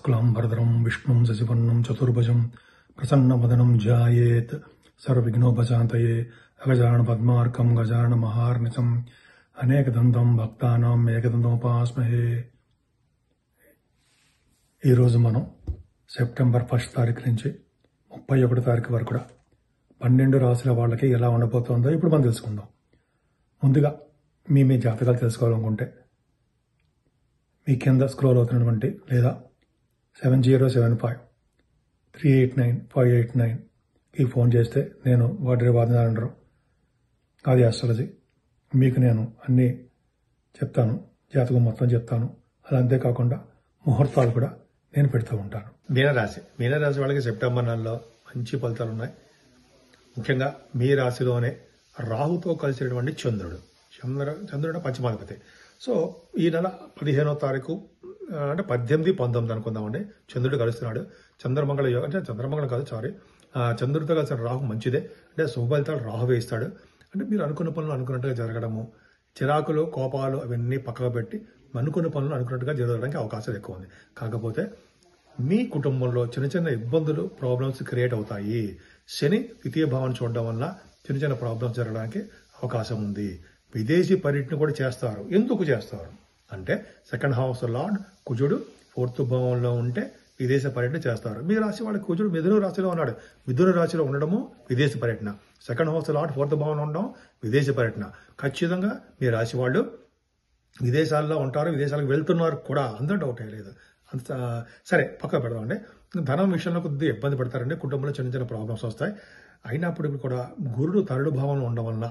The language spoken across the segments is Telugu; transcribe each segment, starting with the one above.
शुक्लांबरधरं विष्णुं शशिवर्णं चतुर्भुजं प्रसन्नवदनं ध्यायेत् सर्वविघ्नोपशान्तये अगजाननपद्मार्कं गजाननमहार्निशम् అనేకదంతం భక్తానాం ఏకదంతోపాస్మహే. ఈరోజు మనం సెప్టెంబర్ 1 తారీఖు నుంచి 31 తారీఖు వరకు కూడా 12 రాశుల వాళ్ళకి ఎలా ఉండబోతుందో ఇప్పుడు మనం తెలుసుకుందాం. ముందుగా మీ జాతకాలు తెలుసుకోవాలనుకుంటే మీ కింద స్క్రోల్ అవుతున్నటువంటి లేదా 7075389589కి ఫోన్ చేస్తే నేను వాటి వాదనలు అది ఆస్ట్రాలజీ మీకు నేను అన్నీ చెప్తాను, జాతకం మొత్తం చెప్తాను. అది అంతేకాకుండా ముహూర్తాలు కూడా నేను పెడుతూ ఉంటాను. మీనరాశి వాళ్ళకి సెప్టెంబర్ నెలలో మంచి ఫలితాలు ఉన్నాయి. ముఖ్యంగా మీ రాశిలోనే రాహుతో కలిసినటువంటి చంద్రుడు పంచమాధిపతి. సో ఈ నెల 15వ తారీఖు అంటే 18, 19 అనుకుందామండి, చంద్రుడు కలుస్తున్నాడు. చంద్రమంగళ యోగం అంటే చంద్రమంగళం కాదు, చంద్రుడితో కలిసిన రాహు మంచిదే. అంటే శుభ ఫలితాలు రాహు వేయిస్తాడు. అంటే మీరు అనుకున్న పనులు అనుకున్నట్టుగా జరగడము, చిరాకులు కోపాలు అవన్నీ పక్కకు పెట్టి అనుకున్న పనులు అనుకున్నట్టుగా జరగడానికి అవకాశాలు ఎక్కువ ఉంది. కాకపోతే మీ కుటుంబంలో చిన్న చిన్న ఇబ్బందులు, ప్రాబ్లమ్స్ క్రియేట్ అవుతాయి. శని ద్వితీయ భావాన్ని చూడడం వల్ల చిన్న చిన్న ప్రాబ్లమ్స్ జరగడానికి అవకాశం ఉంది. విదేశీ పర్యటన కూడా చేస్తారు. ఎందుకు చేస్తారు అంటే సెకండ్ హౌస్ లార్డ్ కుజుడు 4th భావంలో ఉంటే విదేశ పర్యటన చేస్తారు. మీ రాశి వాళ్ళకి కుజుడు మిథున రాశిలో ఉన్నాడు. మిథున రాశిలో ఉండడము విదేశీ పర్యటన. సెకండ్ హౌస్ లార్డ్ 4th భావంలో ఉండడం విదేశీ పర్యటన. ఖచ్చితంగా మీ రాశి వాళ్ళు విదేశాల్లో ఉంటారు, విదేశాలకు వెళ్తున్నారు కూడా, అందరూ డౌట్ లేదు. అంత సరే పక్క పెడదామండి. ధనం విషయంలో కొద్దిగా ఇబ్బంది పడతారండి. కుటుంబంలో చిన్న చిన్న ప్రాబ్లమ్స్ వస్తాయి. అయినప్పటికీ కూడా గురుడు 3rd భావంలో ఉండడం వల్ల,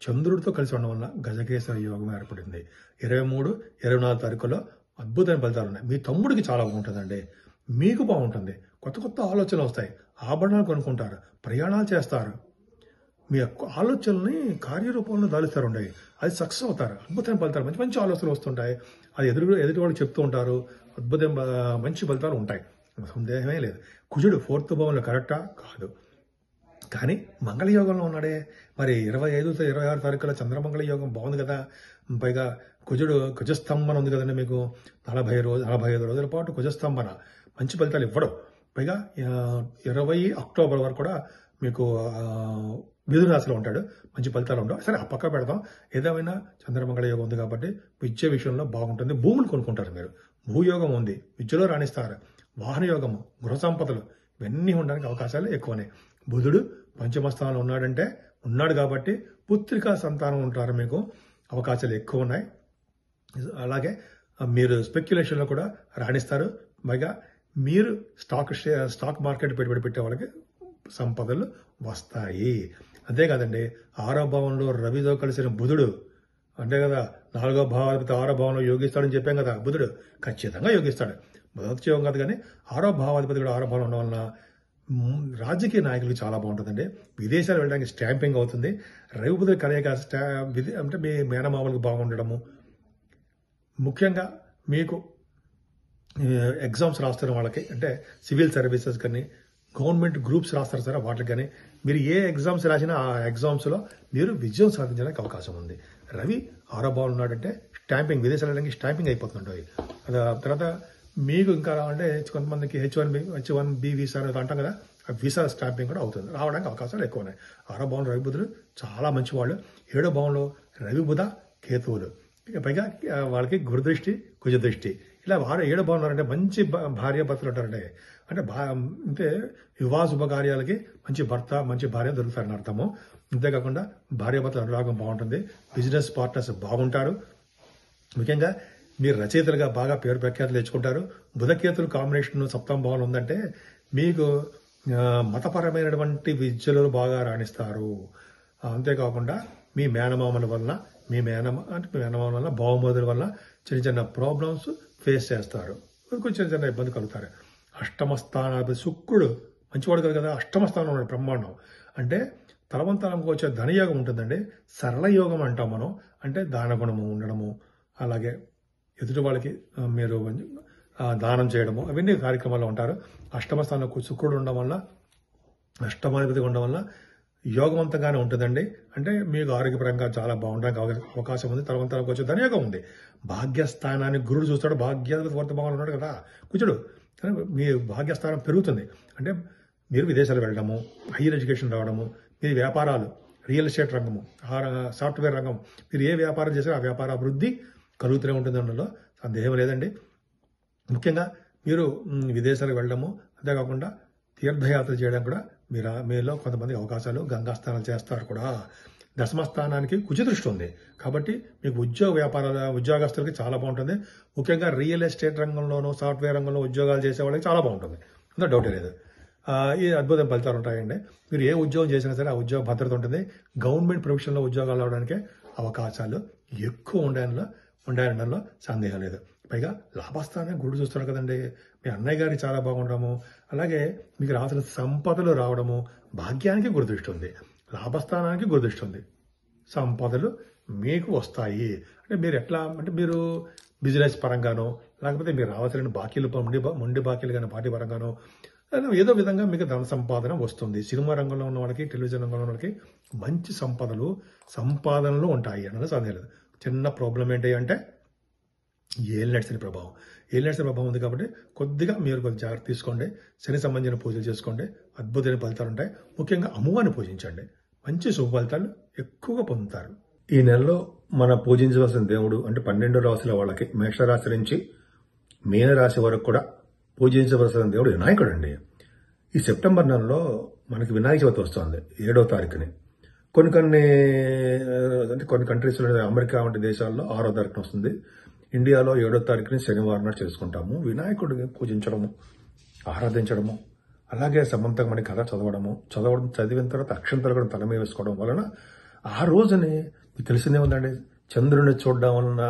చంద్రుడితో కలిసి ఉండడం వల్ల గజకేసరి యోగం ఏర్పడింది. 23, 24 తారీఖులో అద్భుతమైన ఫలితాలు ఉన్నాయి. మీ తమ్ముడికి చాలా బాగుంటుందండి, మీకు బాగుంటుంది. కొత్త కొత్త ఆలోచనలు వస్తాయి. ఆభరణాలు కొనుక్కుంటారు, ప్రయాణాలు చేస్తారు. మీ యొక్క ఆలోచనల్ని కార్యరూపంలో దాలుస్తారు. అది సక్సెస్ అవుతారు. అద్భుతమైన ఫలితాలు, మంచి మంచి ఆలోచనలు వస్తుంటాయి. అది ఎదుటి వాళ్ళు చెప్తూ ఉంటారు. అద్భుతమైన మంచి ఫలితాలు ఉంటాయి, సందేహమే లేదు. కుజుడు 4th భావంలో కరెక్టా కాదు, కానీ మంగళ యోగంలో ఉన్నాడే. మరి 25, 26 తారీఖుల చంద్రమంగళ యోగం బాగుంది కదా. పైగా కుజస్తంభన ఉంది కదండి మీకు. 45 రోజుల పాటు కుజస్తంభన మంచి ఫలితాలు ఇవ్వడం. పైగా 20 అక్టోబర్ వరకు కూడా మీకు మిథున రాశిలో ఉంటాడు, మంచి ఫలితాలు ఉండవు. సరే ఆ పక్క పెడదాం. ఏదేమైనా చంద్రమంగళ యోగం ఉంది కాబట్టి విద్య విషయంలో బాగుంటుంది. భూములు కొనుక్కుంటారు మీరు, భూయోగం ఉంది, విద్యలో రాణిస్తారు. వాహన యోగము, గృహ సంపదలు ఇవన్నీ ఉండడానికి అవకాశాలు ఎక్కువనే. బుధుడు పంచమ స్థానంలో ఉన్నాడు కాబట్టి పుత్రికా సంతానం ఉంటారు, మీకు అవకాశాలు ఎక్కువ ఉన్నాయి. అలాగే మీరు స్పెక్యులేషన్లో కూడా రాణిస్తారు. పైగా మీరు స్టాక్ మార్కెట్ పెట్టుబడి పెట్టే వాళ్ళకి సంపదలు వస్తాయి. అంతేకాదండి, 6వ భావంలో రవితో కలిసిన బుధుడు అంటే కదా, 4వ భావాధిపతి 6వ భావంలో యోగిస్తాడని చెప్పాం కదా. బుధుడు ఖచ్చితంగా యోగిస్తాడు. మొదటి యోగం కాదు, కానీ 6వ భావాధిపతి కూడా 6వ భావంలో ఉండడం వలన రాజకీయ నాయకులకు చాలా బాగుంటుందండి. విదేశాలు వెళ్ళడానికి స్టాంపింగ్ అవుతుంది. రవి బుధుడు కలయిక అంటే మీ మేనమామలకు బాగుండడము. ముఖ్యంగా మీకు ఎగ్జామ్స్ రాస్తున్న వాళ్ళకి, అంటే సివిల్ సర్వీసెస్ కానీ గవర్నమెంట్ గ్రూప్స్ రాస్తారు సరే, వాటికి కానీ మీరు ఏ ఎగ్జామ్స్ రాసినా ఆ ఎగ్జామ్స్లో మీరు విజయం సాధించడానికి అవకాశం ఉంది. రవి 6వ భావంలో ఉన్నాడంటే స్టాంపింగ్, విదేశాలు వెళ్ళడానికి స్టాంపింగ్ అయిపోతుంటుంది. తర్వాత మీకు ఇంకా అంటే కొంతమందికి H1B వీసా అంటాం కదా, ఆ వీసా స్టాంపింగ్ కూడా అవుతుంది, రావడానికి అవకాశాలు ఎక్కువ ఉన్నాయి. 6వ భావంలో రవి బుధులు చాలా మంచివాళ్ళు. 7వ భావంలో రవి బుధ కేతువులు, పైగా వాళ్ళకి గురుదృష్టి కుజదృష్టి. ఇలా 7వ భావం ఉన్నారంటే మంచి భార్య భర్తలు ఉంటారంటే, అంటే వివాహ శుభకార్యాలకి మంచి భర్త మంచి భార్య దొరుకుతారని అర్థము. అంతేకాకుండా భార్యాభర్తల అనురాగం బాగుంటుంది. బిజినెస్ పార్ట్నర్స్ బాగుంటారు. ముఖ్యంగా మీరు రచయితలుగా బాగా పేరు ప్రఖ్యాతులు తెచ్చుకుంటారు. బుధకేతులు కాంబినేషన్ 7వ భావంలో ఉందంటే మీకు మతపరమైనటువంటి విద్యలో బాగా రాణిస్తారు. అంతేకాకుండా మీ మేనమామల వల్ల బావమరుదుల వల్ల చిన్న చిన్న ప్రాబ్లమ్స్ ఫేస్ చేస్తారు. కొంచెం చిన్న ఇబ్బంది కలుగుతారు. 8వ స్థానాధిపతి శుక్రుడు మంచివాడు కదా, 8వ స్థానంలో ఉన్నాడు, బ్రహ్మాండం. అంటే తలవంతరంకి వచ్చే ధనయోగం ఉంటుందండి. సరళ యోగం అంటాం మనం. అంటే దానగుణము ఉండడము, అలాగే ఎదుటి వాళ్ళకి మీరు దానం చేయడము, అవన్నీ కార్యక్రమాల్లో ఉంటారు. 8వ స్థానంలో శుక్రుడు ఉండడం వల్ల, 8వ ఉండడం వల్ల యోగవంతంగానే ఉంటుందండి. అంటే మీకు ఆరోగ్యపరంగా చాలా బాగుండడానికి అవకాశం ఉంది. తలవంతరంకి వచ్చే ధనయోగం ఉంది. భాగ్యస్థానాన్ని గురుడు చూస్తాడు. భాగ్యాధిపతి 4th భావంలో ఉన్నాడు కదా కుజుడు. కానీ మీ భాగ్యస్థానం పెరుగుతుంది. అంటే మీరు విదేశాలు వెళ్ళడము, హైయర్ ఎడ్యుకేషన్ రావడము, మీ వ్యాపారాలు, రియల్ ఎస్టేట్ రంగము, సాఫ్ట్వేర్ రంగం, మీరు ఏ వ్యాపారం చేసినా ఆ వ్యాపార అభివృద్ధి కలుగుతూనే ఉంటుంది అనడంలో సందేహం లేదండి. ముఖ్యంగా మీరు విదేశాలకు వెళ్ళడము, అంతేకాకుండా తీర్థయాత్ర చేయడం కూడా మీలో కొంతమంది అవకాశాలు, గంగా స్నానాలు చేస్తారు కూడా. దశమస్థానానికి కుజదృష్టి ఉంది కాబట్టి మీకు ఉద్యోగస్తులకి చాలా బాగుంటుంది. ముఖ్యంగా రియల్ ఎస్టేట్ రంగంలోనూ, సాఫ్ట్వేర్ రంగంలో ఉద్యోగాలు చేసే వాళ్ళకి చాలా బాగుంటుంది, అందులో డౌటే లేదు. ఈ అద్భుతం ఫలితాలు ఉంటాయండి. మీరు ఏ ఉద్యోగం చేసినా సరే ఆ ఉద్యోగ భద్రత ఉంటుంది. గవర్నమెంట్ ప్రొఫెషన్లో ఉద్యోగాలు రావడానికే అవకాశాలు ఎక్కువ ఉండడంలో సందేహం లేదు. పైగా లాభస్థానం గుడి చూస్తున్నారు కదండి. మీ అన్నయ్య గారికి చాలా బాగుండడము, అలాగే మీకు రావాల్సిన సంపదలు రావడము, భాగ్యానికి గురుదృష్టి ఉంది, లాభస్థానానికి గురుదృష్టి ఉంది. సంపదలు మీకు వస్తాయి. అంటే మీరు ఎట్లా అంటే మీరు బిజినెస్ పరంగానో, లేకపోతే మీరు రావాల్సిన బాకీలు మొండి బాకీలు కానీ పార్టీ పరంగానో ఏదో విధంగా మీకు ధన సంపాదన వస్తుంది. సినిమా రంగంలో ఉన్న వాళ్ళకి, టెలివిజన్ రంగంలో ఉన్న వాళ్ళకి మంచి సంపాదనలు ఉంటాయి అన్నది సందేహం లేదు. చిన్న ప్రాబ్లం ఏంటి అంటే ఏలినాటి ప్రభావం ఉంది కాబట్టి కొద్దిగా మీరు కొంచెం జాగ్రత్త తీసుకోండి. శని సంబంధించిన పూజలు చేసుకోండి, అద్భుతమైన ఫలితాలు ఉంటాయి. ముఖ్యంగా అమ్మవారిని పూజించండి, మంచి శుభ ఫలితాలు ఎక్కువగా పొందుతారు. ఈ నెలలో మన పూజించవలసిన దేవుడు అంటే 12 రాశుల వాళ్ళకి, మేషరాశి నుంచి మీనరాశి వరకు కూడా పూజించవలసిన దేవుడు వినాయకుడు అండి. ఈ సెప్టెంబర్ నెలలో మనకి వినాయక చవితి వస్తుంది 7వ తారీఖుని. కొన్ని కంట్రీస్లో, అమెరికా వంటి దేశాల్లో 6వ తారీఖున వస్తుంది. ఇండియాలో 7వ తారీఖుని శనివారం నాడు చేసుకుంటాము. వినాయకుడిని పూజించడము, ఆరాధించడము, అలాగే సమంతకమణి కథ చదివిన తర్వాత అక్షంతలు కూడా తల మీద వేసుకోవడం వలన ఆ రోజుని మీకు తెలిసిందే ఉందండి, చంద్రుని చూడడం వలన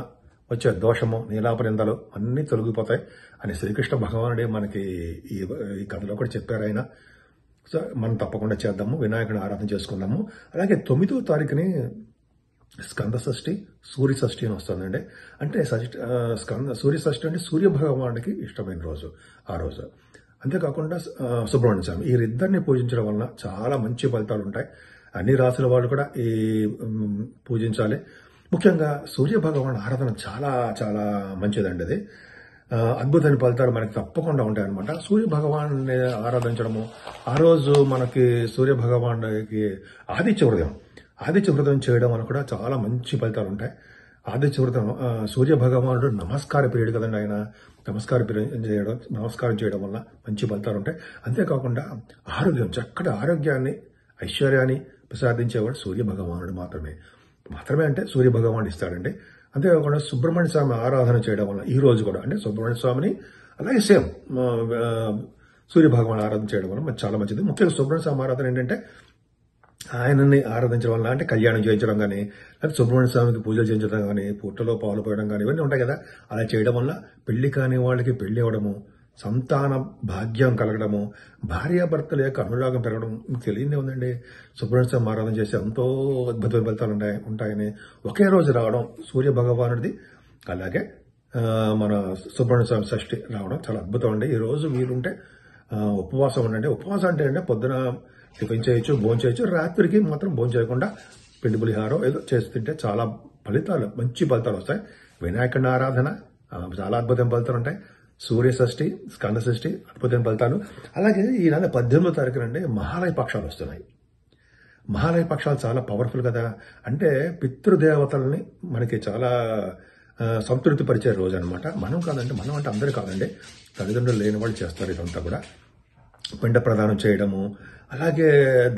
వచ్చే దోషము, నీలాపనిందలు అన్నీ తొలగిపోతాయి అని శ్రీకృష్ణ భగవానుడే మనకి ఈ కథలో కూడా చెప్పారు ఆయన. సో మనం తప్పకుండా చేద్దాము, వినాయకుడిని ఆరాధన చేసుకుందాము. అలాగే 9వ తారీఖుని స్కంద షష్ఠి, సూర్య షష్ఠి అని వస్తుందండి. అంటే సూర్య షష్ఠి అంటే సూర్య భగవానుడికి ఇష్టమైన రోజు ఆ రోజు. అంతేకాకుండా సుబ్రహ్మణ్య స్వామి, వీరిద్దరిని పూజించడం వలన చాలా మంచి ఫలితాలు ఉంటాయి. అన్ని రాసుల వాళ్ళు కూడా ఈ పూజించాలి. ముఖ్యంగా సూర్య భగవాన్ ఆరాధన చాలా చాలా మంచిదండి. అది అద్భుతమైన ఫలితాలు మనకి తప్పకుండా ఉంటాయి అనమాట. సూర్య భగవాన్ని ఆరాధించడము, ఆ రోజు మనకి సూర్య భగవానికి ఆదిత్య హృదయం చేయడం వల్ల కూడా చాలా మంచి ఫలితాలు ఉంటాయి. ఆదిత్య హృదయం సూర్య భగవానుడు నమస్కార పీరియడ్ కదండి. ఆయన నమస్కారం చేయడం వల్ల మంచి ఫలితాలు ఉంటాయి. అంతేకాకుండా చక్కటి ఆరోగ్యాన్ని, ఐశ్వర్యాన్ని ప్రసాదించేవాడు సూర్య భగవానుడు మాత్రమే అంటే సూర్య భగవానుడు ఇస్తాడండి. అంతేకాకుండా సుబ్రహ్మణ్య స్వామి ఆరాధన చేయడం వల్ల ఈ రోజు కూడా అంటే సుబ్రహ్మణ్య స్వామిని అలాగే సేమ్ సూర్య భగవాన్ ఆరాధన చేయడం వల్ల చాలా మంచిది. ముఖ్యంగా సుబ్రహ్మణ్య స్వామి ఆరాధన ఏంటంటే ఆయనని ఆరాధించడం వల్ల, అంటే కళ్యాణం చేయించడం కానీ, లేకపోతే సుబ్రహ్మణ్య స్వామికి పూజలు చేయించడం కానీ, పుట్టలో పాలు పోయడం కానీ, ఇవన్నీ ఉంటాయి కదా. అలా చేయడం వల్ల పెళ్లి కాని వాళ్ళకి పెళ్లి అవ్వడము, సంతాన భాగ్యం కలగడము, భార్యాభర్తల యొక్క అనురాగం పెరగడం మీకు తెలియదే ఉందండి. సుబ్రహ్మణ్య స్వామి ఆరాధన చేసి ఎంతో అద్భుతమైన ఫలితాలు ఉంటాయని ఒకే రోజు రావడం సూర్య భగవానుడిది, అలాగే మన సుబ్రహ్మణ్య స్వామి షష్ఠి రావడం చాలా అద్భుతం అండి. ఈ రోజు వీలుంటే ఉపవాసం ఉండండి. ఉపవాసం అంటే పొద్దున టిఫిన్ చేయొచ్చు, భోజనం చేయొచ్చు, రాత్రికి మాత్రం భోజనం చేయకుండా పిండి పులిహారం ఏదో చేసి తింటే చాలా మంచి ఫలితాలు వస్తాయి. వినాయకుడి ఆరాధన చాలా అద్భుతమైన ఫలితాలు ఉంటాయి. సూర్య షష్ఠి, స్కంద షష్ఠి అద్భుతమైన ఫలితాలు. అలాగే ఈ నెల 18వ తారీఖున అండి మహాలయ పక్షాలు వస్తున్నాయి. మహాలయ పక్షాలు చాలా పవర్ఫుల్ కదా. అంటే పితృదేవతల్ని మనకి చాలా సంతృప్తి పరిచే రోజు అనమాట. మనం అంటే అందరూ కాదండి, తల్లిదండ్రులు లేని వాళ్ళు చేస్తారు ఇదంతా కూడా. పిండ ప్రదానం చేయడము, అలాగే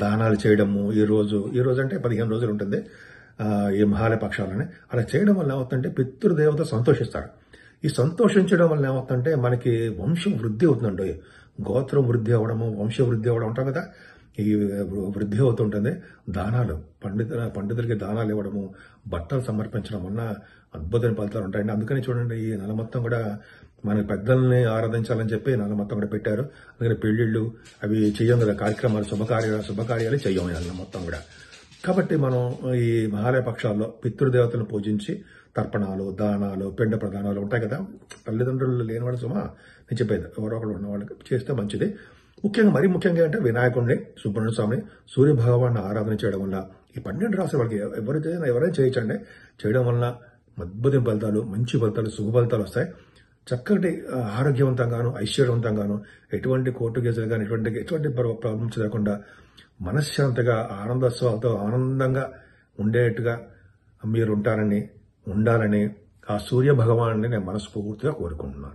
దానాలు చేయడము. ఈ రోజు అంటే 15 రోజులు ఉంటుంది ఈ మహాలయ పక్షాలని. అలా చేయడం వల్ల ఏమవుతుందంటే పితృదేవత సంతోషిస్తారు. ఈ సంతోషించడం వల్ల ఏమవుతుందంటే మనకి వంశం వృద్ధి అవుతుందండి. గోత్రం వృద్ధి అవ్వడము, వంశ వృద్ధి అవ్వడం ఉంటాం కదా, ఈ వృద్ధి అవుతుంటుంది. దానాలు, పండితులకి దానాలు ఇవ్వడము, బట్టలు సమర్పించడం వల్ల అద్భుతమైన ఫలితాలు ఉంటాయండి. అందుకని చూడండి, ఈ నెల మొత్తం కూడా మన పెద్దల్ని ఆరాధించాలని చెప్పి నెల మొత్తం కూడా పెట్టారు. అందుకని పెళ్లిళ్ళు అవి చెయ్యం కదా, కార్యక్రమాలు, శుభకార్యాలు చెయ్యం నెల మొత్తం కూడా. కాబట్టి మనం ఈ మహాలయ పక్షాల్లో పితృదేవతలను పూజించి తర్పణాలు, దానాలు, పిండ ప్రదానాలు ఉంటాయి కదా. తల్లిదండ్రులు లేని వాళ్ళు నేను చెప్పేది ఎవరో ఒకరు ఉన్న వాళ్ళకి చేస్తే మంచిది. మరీ ముఖ్యంగా అంటే వినాయకుడిని, సుబ్రహ్మణ్య స్వామిని, సూర్య భగవాన్ని ఆరాధన చేయడం వల్ల ఈ 12 రాశి వాళ్ళకి ఎవరైనా చేయొచ్చండి. చేయడం వల్ల అద్భుతం ఫలితాలు, మంచి ఫలితాలు, శుభ ఫలితాలు వస్తాయి. చక్కటి ఆరోగ్యవంతంగాను ఐశ్వర్యవంతంగాను ఎటువంటి కోర్టు కేసులు కానీ ఎటువంటి ప్రాబ్లమ్స్ లేకుండా మనశ్శాంతిగా ఆనందోత్సవాలతో ఆనందంగా ఉండేట్టుగా మీరు ఉండాలని ఆ సూర్య భగవాన్ని నేను మనస్ఫూర్తిగా కోరుకుంటున్నాను.